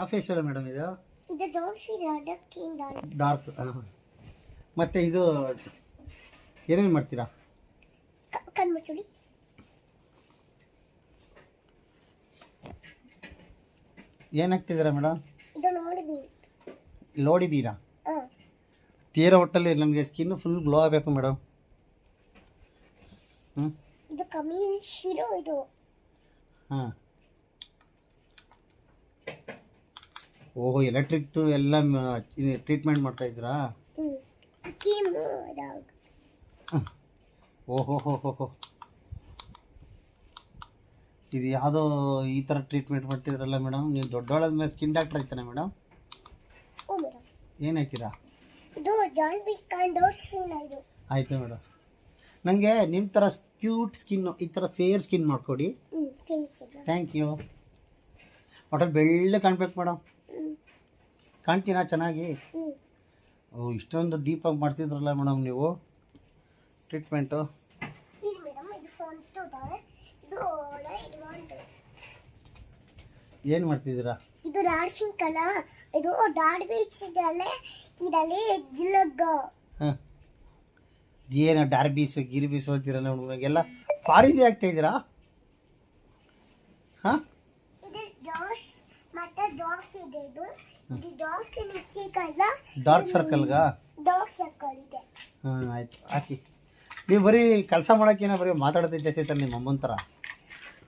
ಯಾವ facial madam ಇದು? ಇದು ಡಾರ್ಕ್. ಮತ್ತೆ ಇದು ಏನೇನು ಮಾಡ್ತೀರಾ? ಕಣ್ಮುಚ್ಚುಳಿ. ಏನು ಹಾಕ್ತಿದ್ದೀರಾ ಮೇಡಮ್? ಇದು ಲೋಡಿ ಬೀರ್. ಲೋಡಿ ಬೀರಾ? ತೀರಾ ಒಟ್ಟಲ್ಲಿ ನಮಗೆ ಸ್ಕಿನ್ ಫುಲ್ ಗ್ಲೋ ಆಗಬೇಕು ಮೇಡಮ್. ಇದು ಕಮ್ಮಿ ಶಿರೋ ಇದು. ಹಾಂ. ಓಹೋ, ಎಲೆಕ್ಟ್ರಿಕ್ದು ಎಲ್ಲ ಟ್ರೀಟ್ಮೆಂಟ್ ಮಾಡ್ತಾ ಇದ್ದೀರಾ? ಓಹೋ ಹೋ ಹೋ ಹೋ. ಇದು ಯಾವುದೋ ಈ ಥರ ಟ್ರೀಟ್ಮೆಂಟ್ ಮಾಡ್ತಿದ್ರಲ್ಲ ಮೇಡಮ್. ನೀವು ದೊಡ್ಡವಳದ ಮೇಲೆ ಸ್ಕಿನ್ ಡಾಕ್ಟರ್ ಆಯ್ತಾನೆ ಮೇಡಮ್? ಏನು ಹಾಕ್ತೀರಾ? ಇದು ಆಯ್ತು ಮೇಡಮ್. ನನಗೆ ನಿಮ್ಮ ಥರ ಕ್ಯೂಟ್ ಸ್ಕಿನ್ನು, ಈ ಥರ ಫೇರ್ ಸ್ಕಿನ್ ಮಾಡಿಕೊಡಿ. Thank you. ಒಟ್ಟಲ್ಲಿ ಬೆಳ್ಳೆ ಕಾಣ್ಬೇಕು ಮೇಡಮ್. ಕಾಣ್ತೀರಾ ಚೆನ್ನಾಗಿ? ಓ, ಇಷ್ಟೊಂದು ಡೀಪಾಗಿ ಮಾಡ್ತಿದ್ರಲ್ಲ ಮೇಡಮ್ ನೀವು ಟ್ರೀಟ್ಮೆಂಟು. ಏನು ಮಾಡ್ತಿದ್ದೀರಾ? ಇದು ರಾಡ್ಸಿಂಗ್ ಅಲ್ಲ, ಇದು ಡಾಡ್ ಬೀಚ್ ಇದೆಲ್ಲ. ಇದರಲ್ಲಿ ಗಿಲಗ ಏನು ಡಾರ್ಬೀಸು ಗಿರ್ಬೀಸು ಅಂತೀರಲ್ಲ ಎಲ್ಲ ಫಾರಿನ್ ಆಗ್ತಾ ಇದ್ದೀರಾ? ಹಾಂ, ಇದು ಡಾರ್ಕ್ ಮತ್ತೆ ಡಾರ್ಕ್ ಇದೆ. ಇದು ಡಾರ್ಕ್ ಲಿಪ್ಸ್ಟಿಕ್ ಡಾರ್ಕ್ ಸರ್ಕಲ್ಗಾ? ಡಾರ್ಕ್ ಸರ್ಕಲ್ ಇದೆ. ಹಾಂ, ಆಯ್ತು ಹಾಕಿ. ನೀವು ಬರೀ ಕೆಲಸ ಮಾಡೋಕ್ಕೇನ ಬರೀ ಮಾತಾಡೋದೇ ಜಾಸ್ತಿ ಐತಲ್ಲ ನಿಮ್ಮ ಅಮ್ಮನ ಥರ.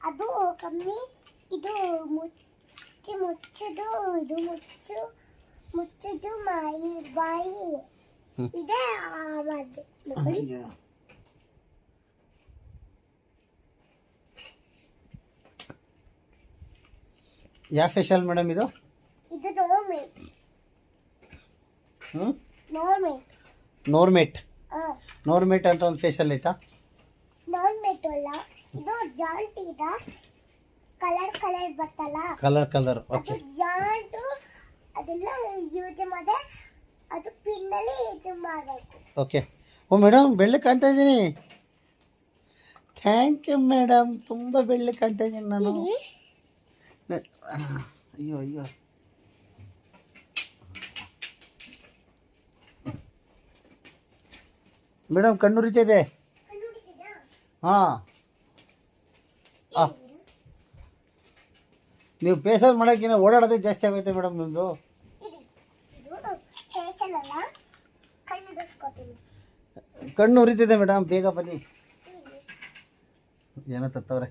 ಅದು ಕಮ್ಮಿ. ಇದು ಮುಚ್ಚುದು, ಇದು ಮುಚ್ಚುದು ಬಾಯಿ ಇದೆ. ಯಾವ ಫೇಶಿಯಲ್ ಮೇಡಮ್ ಇದು? ಇದು ನೋರ್ಮೇಟ್. ನೋರ್ಮೇಟ್. ನೋರ್ಮೇಟ್ ಅಂತ ಒಂದು ಫೇಶಿಯಲ್ ಐತಾ? ನೋರ್ಮೇಟ್ ಅಲ್ಲ, ಇದು ಜಾಂಟ್ ಇದೆ. ಕಲರ್ ಬರ್ತಲ್ಲ, ಕಲರ್. ಓಕೆ. ಅದು ಜಾಂಟ್ ಅದೆಲ್ಲ ಯೂಸ್ ಮಾಡಿ ಅದು ಪಿನ್ನಲ್ಲಿ ಇದು ಮಾಡಬೇಕು. ಓಕೆ. ಓ ಮೇಡಮ್, ಬೆಳ್ಳೆ ಕಾಣ್ತಾ ಇದ್ದೀನಿ. Thank you madam. ತುಂಬ ಬೆಳ್ಳೆ ಕಾಣ್ತಾ ಇದ್ದೀನಿ ನಾನು. ಅಯ್ಯೋ ಮೇಡಮ್, ಕಣ್ಣು ಉರಿತಿದೆ. ಹಾಂ, ನೀವು ಫೇಶಿಯಲ್ ಮಾಡೋಕ್ಕಿಂತ ಓಡಾಡೋದೇ ಜಾಸ್ತಿ ಆಗುತ್ತೆ ಮೇಡಮ್ ನಿಮ್ಮದು. ಕಣ್ಣು ಉರಿತಿದೆ ಮೇಡಮ್, ಬೇಗ ಬನ್ನಿ. ಏನೋ ತತ್ತವ್ರೆ.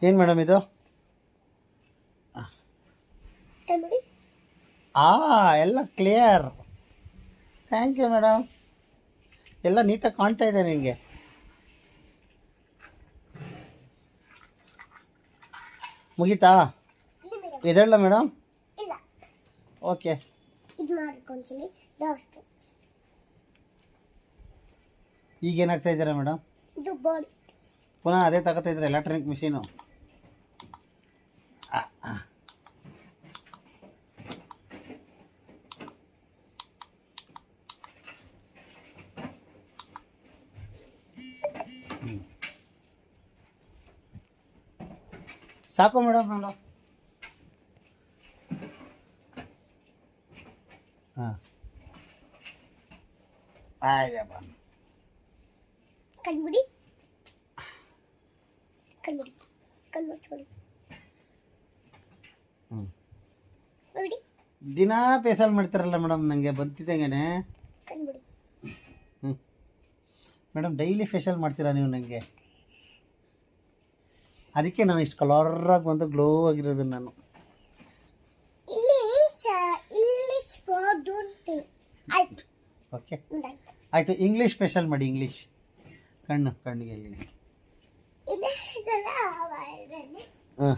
ಏನು ಮೇಡಮ್ ಇದು? ಎಲ್ಲ ಕ್ಲಿಯರ್. Thank you madam. ಎಲ್ಲ ನೀಟಾಗಿ ಕಾಣ್ತಾ ಇದೆ ನಿಮಗೆ. ಮುಗೀತಾ? ಇದೆಲ್ಲ ಮೇಡಮ್? ಓಕೆ. ಈಗ ಏನಾಗ್ತಾ ಇದ್ದೀರಾ ಮೇಡಮ್? ಪುನಃ ಅದೇ ತಗೋತಾ ಇದ್ರೆ ಎಲೆಕ್ಟ್ರಾನಿಕ್ ಮಿಷಿನು. ಸಾಕು ಮೇಡಮ್. ನಾನು ಹಾಂ, ಆಯ್ತಪ್ಪ. ಕಣ್ಬಿಡಿ. ದಿನಾ ಫೇಶಿಯಲ್ ಮಾಡ್ತಾರಲ್ಲ ಮೇಡಮ್, ನನಗೆ ಬಂತಿದ್ದಂಗೆನೆ. ಮೇಡಮ್, ಡೈಲಿ ಫೇಶಿಯಲ್ ಮಾಡ್ತೀರಾ ನೀವು ನನಗೆ? ಅದಕ್ಕೆ ನಾನು ಇಷ್ಟು ಕಲರಾಗಿ ಬಂದು ಗ್ಲೋ ಆಗಿರೋದು ನಾನು. ಓಕೆ, ಆಯಿತು. ಇಂಗ್ಲೀಷ್ ಫೇಶಿಯಲ್ ಮಾಡಿ. ಇಂಗ್ಲೀಷ್ ಕಣ್ಣಿಗೆ. ಹಾಂ,